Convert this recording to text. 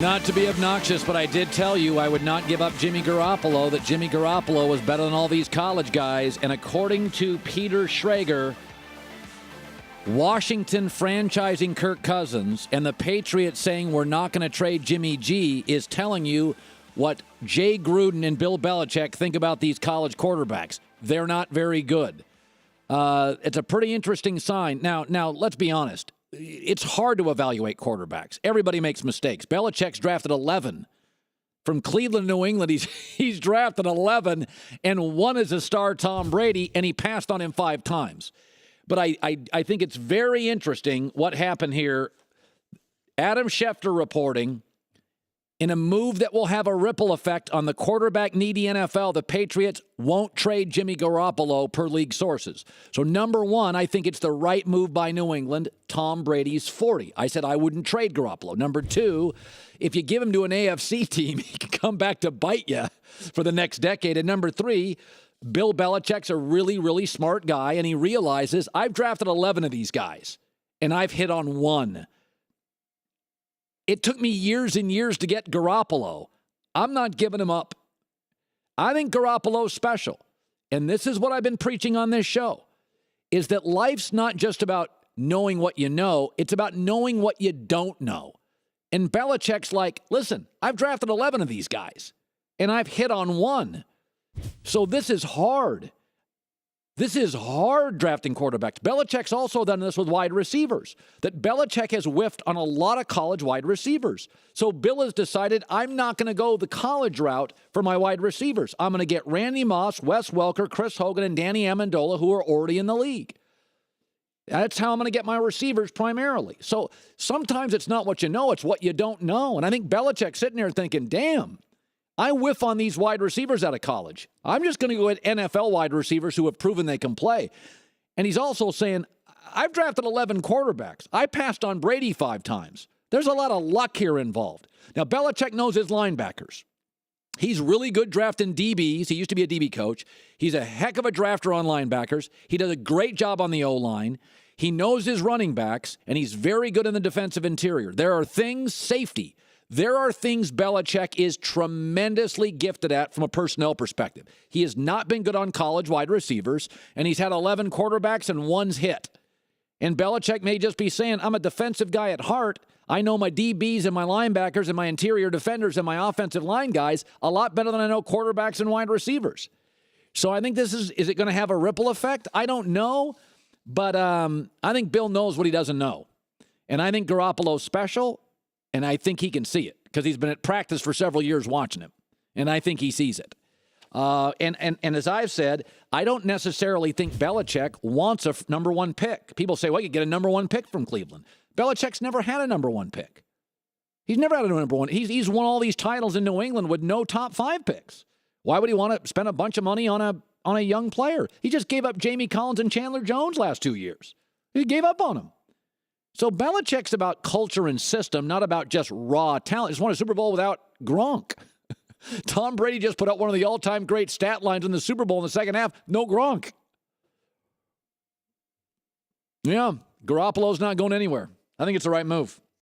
Not to be obnoxious, but I did tell you I would not give up Jimmy Garoppolo, that Jimmy Garoppolo was better than all these college guys. And according to Peter Schrager, Washington franchising Kirk Cousins and the Patriots saying we're not going to trade Jimmy G is telling you what Jay Gruden and Bill Belichick think about these college quarterbacks. They're not very good. It's a pretty interesting sign. Now, let's be honest. It's hard to evaluate quarterbacks. Everybody makes mistakes. Belichick's drafted 11. From Cleveland to New England, he's drafted 11, and one is a star, Tom Brady, and he passed on him 5 times. But I think it's very interesting what happened here. Adam Schefter reporting, in a move that will have a ripple effect on the quarterback-needy NFL, the Patriots won't trade Jimmy Garoppolo per league sources. So, number one, I think it's the right move by New England. Tom Brady's 40. I said I wouldn't trade Garoppolo. Number two, if you give him to an AFC team, he can come back to bite you for the next decade. And number three, Bill Belichick's a really, really smart guy, and he realizes I've drafted 11 of these guys, and I've hit on one. It took me years and years to get Garoppolo. I'm not giving him up. I think Garoppolo's special. And this is what I've been preaching on this show, is that life's not just about knowing what you know. It's about knowing what you don't know. And Belichick's like, listen, I've drafted 11 of these guys, and I've hit on one. So this is hard. This is hard drafting quarterbacks. Belichick's also done this with wide receivers, that Belichick has whiffed on a lot of college wide receivers. So Bill has decided, I'm not going to go the college route for my wide receivers. I'm going to get Randy Moss, Wes Welker, Chris Hogan, and Danny Amendola, who are already in the league. That's how I'm going to get my receivers primarily. So sometimes it's not what you know, it's what you don't know. And I think Belichick's sitting there thinking, damn, I whiff on these wide receivers out of college. I'm just going to go at NFL wide receivers who have proven they can play. And he's also saying, I've drafted 11 quarterbacks. I passed on Brady 5 times. There's a lot of luck here involved. Now, Belichick knows his linebackers. He's really good drafting DBs. He used to be a DB coach. He's a heck of a drafter on linebackers. He does a great job on the O-line. He knows his running backs, and he's very good in the defensive interior. There are things, safety. There are things Belichick is tremendously gifted at from a personnel perspective. He has not been good on college wide receivers, and he's had 11 quarterbacks and one's hit. And Belichick may just be saying, I'm a defensive guy at heart. I know my DBs and my linebackers and my interior defenders and my offensive line guys a lot better than I know quarterbacks and wide receivers. So I think is it going to have a ripple effect? I don't know, but I think Bill knows what he doesn't know. And I think Garoppolo's special. And I think he can see it because he's been at practice for several years watching him. And I think he sees it. And as I've said, I don't necessarily think Belichick wants a number 1 pick. People say, well, you get a number 1 pick from Cleveland. Belichick's never had a number 1 pick. He's never had a number 1. He's won all these titles in New England with no top 5 picks. Why would he want to spend a bunch of money on a young player? He just gave up Jamie Collins and Chandler Jones last 2 years. He gave up on him. So Belichick's about culture and system, not about just raw talent. He just won a Super Bowl without Gronk. Tom Brady just put out one of the all-time great stat lines in the Super Bowl in the second half. No Gronk. Yeah, Garoppolo's not going anywhere. I think it's the right move.